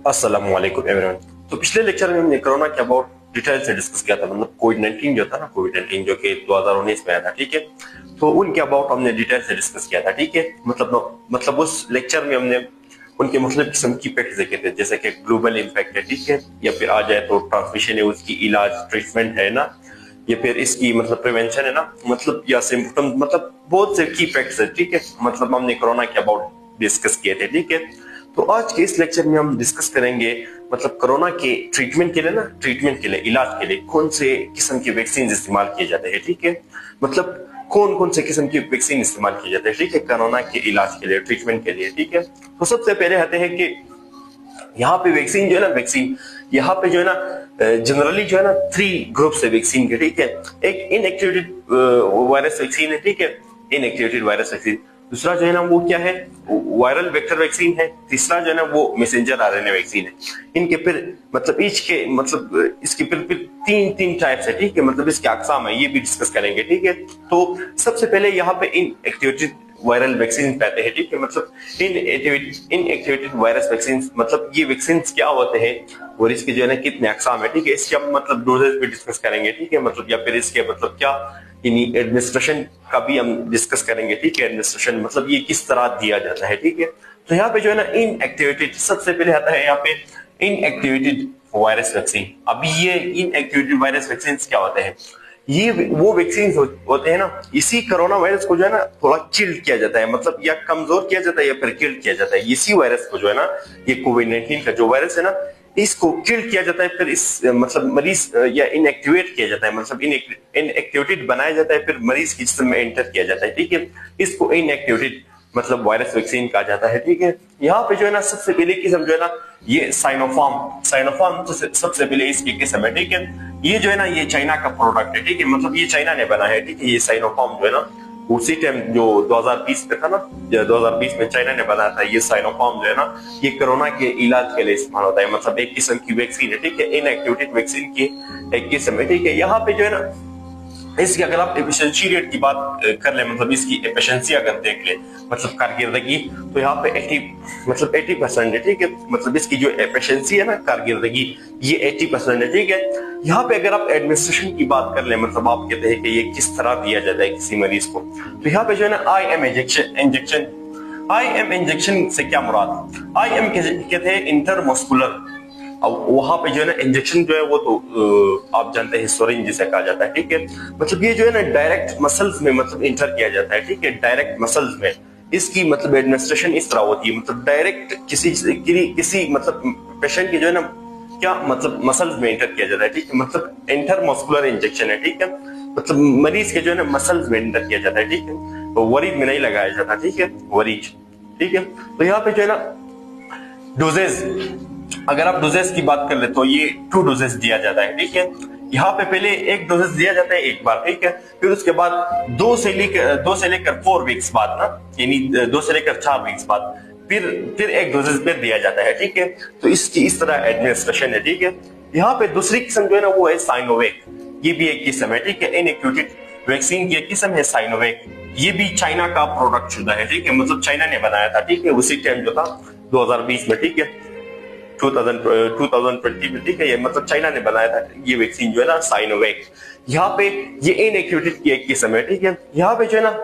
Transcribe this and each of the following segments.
अस्सलाम वालेकुम एवरीवन। तो पिछले लेक्चर में हमने कोरोना के अबाउट डिटेल से डिस्कस किया था, मतलब कोविड 19 जो था ना, कोविड 19 जो कि 2019 में आया था, ठीक है। तो उनके अबाउट हमने डिटेल से डिस्कस किया था, ठीक है। मतलब उस लेक्चर में हमने उनके मतलब किस्म की इफेक्ट देखे थे, जैसे कि ग्लोबल इम्पैक्ट है, ठीक है, या फिर आ जाए तो ट्रांसमिशन है, उसकी इलाज ट्रीटमेंट है ना, या फिर इसकी मतलब प्रिवेंशन है ना, मतलब या सिम्टम, मतलब बहुत से की इफेक्ट्स है, ठीक है। मतलब हमने कोरोना के अबाउट डिस्कस किए थे, ठीक है। तो आज के इस लेक्चर में हम डिस्कस करेंगे मतलब कोरोना के ट्रीटमेंट के लिए ना, ट्रीटमेंट के लिए, इलाज के लिए कौन से किस्म की वैक्सीन इस्तेमाल किए जाते हैं, ठीक है। मतलब कौन कौन से किस्म की वैक्सीन इस्तेमाल किए जाते हैं, ठीक है, कोरोना के इलाज के लिए, ट्रीटमेंट के लिए, ठीक है। तो सबसे पहले आते हैं कि यहाँ पे वैक्सीन जो है ना, वैक्सीन यहाँ पे जो है ना, जनरली जो है ना 3 ग्रुप है वैक्सीन के, ठीक है। एक इनएक्टिवेटेड वायरस वैक्सीन है, ठीक है, इनएक्टिवेटेड वायरस वैक्सीन। दूसरा जो है ना वो क्या है, वायरल वेक्टर वैक्सीन है। तीसरा जो है ना वो मैसेंजर आरएनए वैक्सीन है। इनके फिर मतलब ईच के मतलब इसके फिर तीन तीन टाइप्स है, ठीक है, मतलब इसके अकसाम है, ये भी डिस्कस करेंगे, ठीक है। तो सबसे पहले यहाँ पे इनएक्टिवेटेड वायरल वैक्सीन पाते हैं, ठीक है। मतलब इनएक्टिवेटेड वायरस वैक्सीन, मतलब ये वैक्सीन क्या होते हैं और इसके जो है ना कितने अकसाम है, ठीक है। इसके हम मतलब डोजेज भी डिस्कस करेंगे, ठीक है, मतलब या फिर इसके मतलब क्या एडमिनिस्ट्रेशन का भी हम डिस्कस करेंगे, ठीक है। एडमिनिस्ट्रेशन मतलब ये किस तरह दिया जाता है, ठीक है। तो यहाँ पे जो है ना इनएक्टिवेटेड सबसे पहले आता है, यहाँ पे इनएक्टिवेटेड वायरस वैक्सीन। अभी ये इनएक्टिवेटेड वायरस वैक्सीन क्या होते हैं, ये वो वैक्सीन होते हैं ना, इसी कोरोना वायरस को जो है ना थोड़ा किल किया जाता है, मतलब या कमजोर किया जाता है या फिर किल किया जाता है। इसी वायरस को जो है ना, ये कोविड 19 का जो वायरस है ना, इसको किल किया जाता है, फिर इस मतलब मरीज या इनएक्टिवेट किया जाता है, मतलब इनएक्टिवेटेड बनाया जाता है, फिर मरीज के जिस्म में एंटर किया जाता है, ठीक है। इसको इनएक्टिवेटेड मतलब वायरस वैक्सीन कहा जाता है, ठीक है। यहाँ पे जो है ना सबसे पहले किस्म जो है ना, ये साइनोफार्म, साइनोफार्म तो सबसे पहले इसकी किस्म है, ठीक है। ये जो है ना ये चाइना का प्रोडक्ट है, ठीक है, मतलब ये चाइना ने बनाया है, ठीक है। ये साइनोफार्म जो है ना, उसी टाइम जो 2020 में था ना, 2020 में चाइना ने बनाया था ये साइनोफार्म जो है ना, ये कोरोना के इलाज के लिए इस्तेमाल होता है, मतलब एक किस्म की वैक्सीन है, ठीक है, इनएक्टिवेटेड वैक्सीन की एक किस्म है, ठीक है। यहाँ पे जो है ना इसकी अगर आप एफिशिएंसी रेट की बात कर ले, मतलब इसकी एफिशिएंसी अगर देख ले, मतलब कारगिर्दगी, तो यहाँ पे 80% है, ठीक है। मतलब इसकी जो एफिशिएंसी है ना, कारगिर्दगी, ये 80% है, ठीक है। यहाँ पे अगर आप एडमिनिस्ट्रेशन की बात कर ले, मतलब आप कहते हैं कि ये किस तरह दिया जाता है किसी मरीज को, तो यहाँ पे जो है ना आई एम इंजेक्शन से क्या मुराद, आई एम कहते हैं इंटरमस्कुलर। अब वहां पे जो है ना इंजेक्शन जो है वो तो आप जानते हैं सिरिंज जिसे कहा जाता है, ठीक है। मतलब ये जो है ना डायरेक्ट मसल्स में मतलब इंटर किया जाता है, ठीक है, डायरेक्ट मसल्स में। इसकी मतलब एडमिनिस्ट्रेशन इस तरह होती है, मतलब डायरेक्ट किसी मतलब पेशेंट की जो है ना क्या मतलब मसल्स में इंटर किया जाता है, ठीक है, मतलब इंटरमस्कुलर इंजेक्शन है, ठीक है। मतलब मरीज के जो है ना मसल्स में इंटर किया जाता है, ठीक है, तो वरीज में नहीं लगाया जाता, ठीक है, वरीज, ठीक है। तो यहाँ पे जो है ना डोजेज, अगर आप डोजेस की बात कर ले तो ये 2 डोजेस दिया जाता है, ठीक है। यहाँ पे पहले एक डोजेस दिया जाता है एक बार, ठीक है। फिर उसके बाद 2 से लेकर 4 वीक्स बाद ना, यानी 2 से लेकर 4 वीक्स बाद फिर एक डोजेस फिर दिया जाता है, ठीक है। तो इसकी इस तरह एडमिनिस्ट्रेशन है, ठीक है। यहाँ पे दूसरी किस्म जो है ना वो है साइनोवेक। ये भी एक किस्म है, ठीक है, इनएक्टिवेटेड वैक्सीन की एक किस्म है साइनोवेक। ये भी चाइना का प्रोडक्ट शुदा है, ठीक है, मतलब चाइना ने बनाया था, ठीक है, उसी टाइम जो था 2020 में, ठीक है, 2020 में, ठीक है। ये मतलब चाइना ने बनाया था ये वैक्सीन जो है ना साइनोवेक। यहाँ पे ये इनएक्टिवेटेड की एक किस्म है, ठीक है। यहाँ पे जो है ना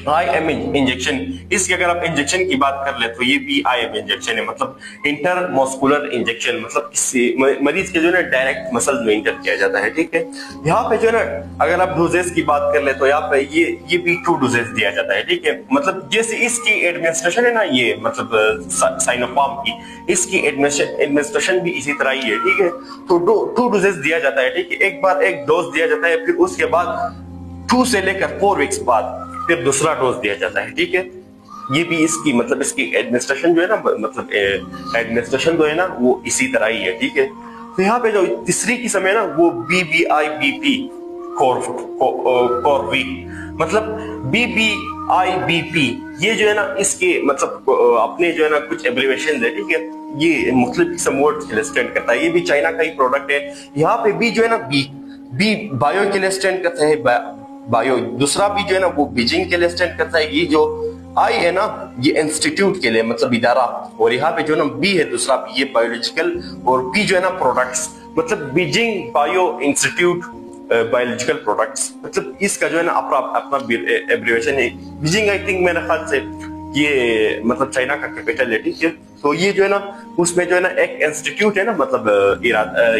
आईएम इंजेक्शन, इसकी अगर आप इंजेक्शन की बात कर ले तो ये भी आईएम इंजेक्शन है, मतलब इंटरमस्कुलर इंजेक्शन, मतलब इससे मरीज के जो है ना डायरेक्ट मसल में इंटर किया जाता है, ठीक है। यहाँ पे जो है ना अगर आप डोजेस की बात कर ले तो यहाँ पे ये भी 2 डोजेस दिया जाता है, ठीक है। मतलब जैसे इसकी एडमिनिस्ट्रेशन है ना, ये मतलब साइनोफार्म की, इसकी एडमिनिस्ट्रेशन भी इसी तरह ही है, ठीक है। तो 2 डोजेस दिया जाता है, ठीक है, एक बार एक डोज दिया जाता है, फिर उसके बाद 2 से लेकर 4 वीक्स बाद फिर दूसरा डोज दिया जाता है, ठीक है। ये भी इसकी मतलब इसकी एडमिनिस्ट्रेशन जो है ना, मतलब एडमिनिस्ट्रेशन जो है ना वो इसी तरह ही है, ठीक है। तो यहाँ पे जो तीसरी किस्म है ना वो BBIBP कोरवी, मतलब BBIBP, ये जो है ना इसके मतलब अपने जो है ना कुछ एब्रिविएशन है, ठीक है। ये मुख्तलिफ किस्म वर्ड्स के लिए स्टैंड करता है, ये भी चाइना का ही प्रोडक्ट है। यहाँ पे बी जो है ना बी बायो के लिए स्टैंड करता है, बायो। दूसरा भी जो है ना वो बीजिंग के लिए स्टैंड करता है, ये जो आई है ना ये इंस्टीट्यूट के लिए मतलब इदारा, और यहाँ पे जो है ना बी है दूसरा, ये बायोलॉजिकल, और पी जो है ना प्रोडक्ट्स, मतलब Beijing bio institute biological products, मतलब इसका जो है ना अपना अपना एब्रिविएशन है बीजिंग। आई थिंक मेरे ख्याल से ये मतलब चाइना का कैपिटल है, ठीक है। तो ये जो है ना उसमें जो है ना एक इंस्टीट्यूट है ना, मतलब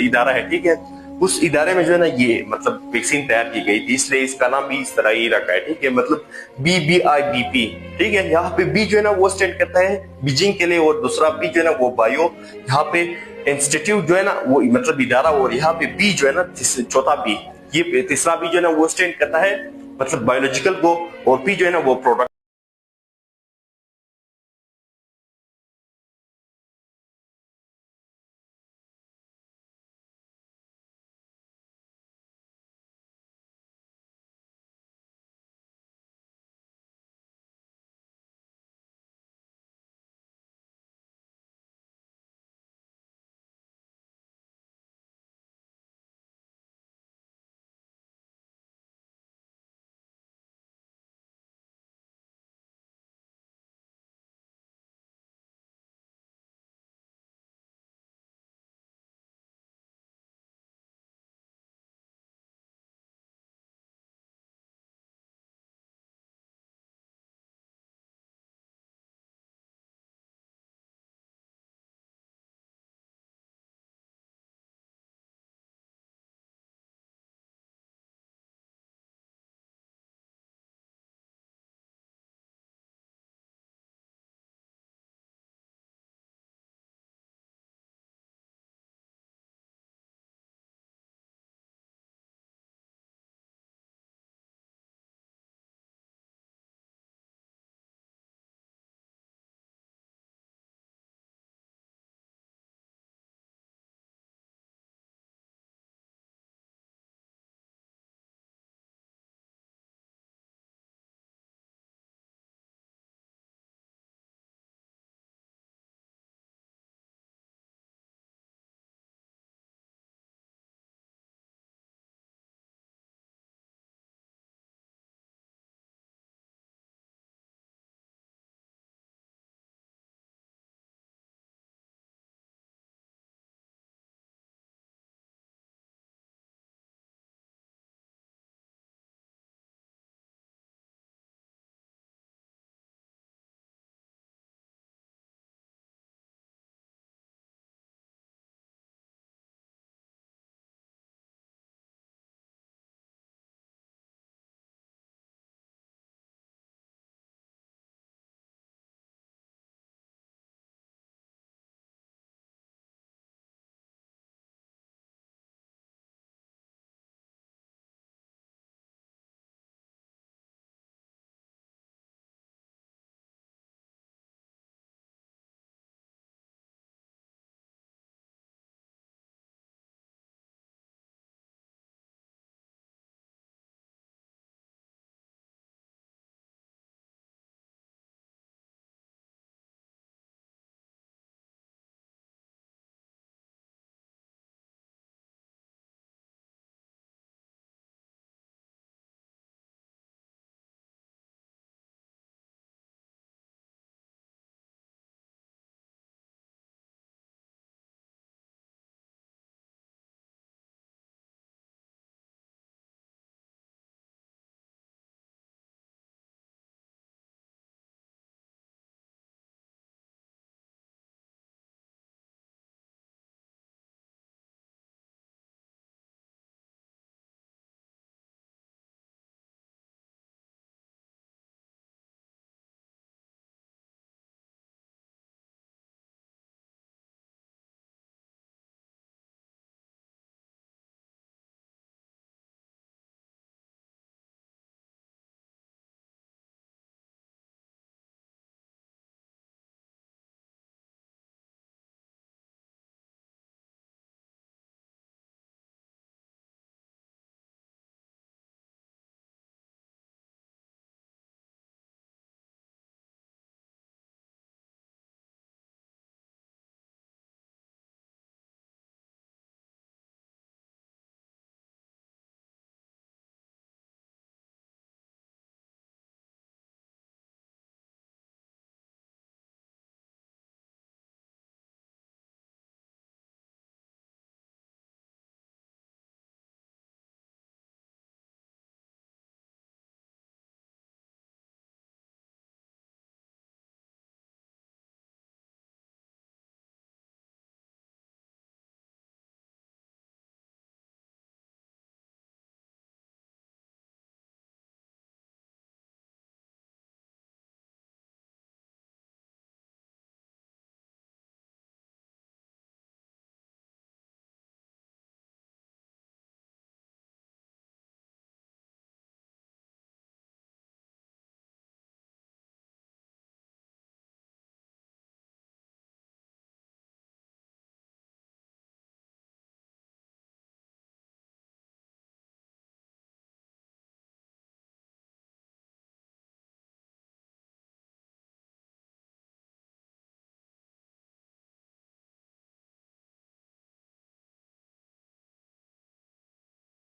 इदारा है, ठीक है। उस इदारे में जो है ना ये मतलब वैक्सीन तैयार की गई थी, इसलिए इसका नाम भी इस तरह ही रखा है, ठीक है। मतलब BBIBP, ठीक है। यहाँ पे बी जो है ना वो स्टैंड करता है बीजिंग के लिए, और दूसरा बी जो है ना वो बायो, यहाँ पे इंस्टीट्यूट जो है ना वो मतलब इदारा, और यहाँ पे बी जो है ना चौथा बी, ये तीसरा बी जो है ना वो स्टैंड करता है मतलब बायोलॉजिकल को, और पी जो है ना वो प्रोडक्ट।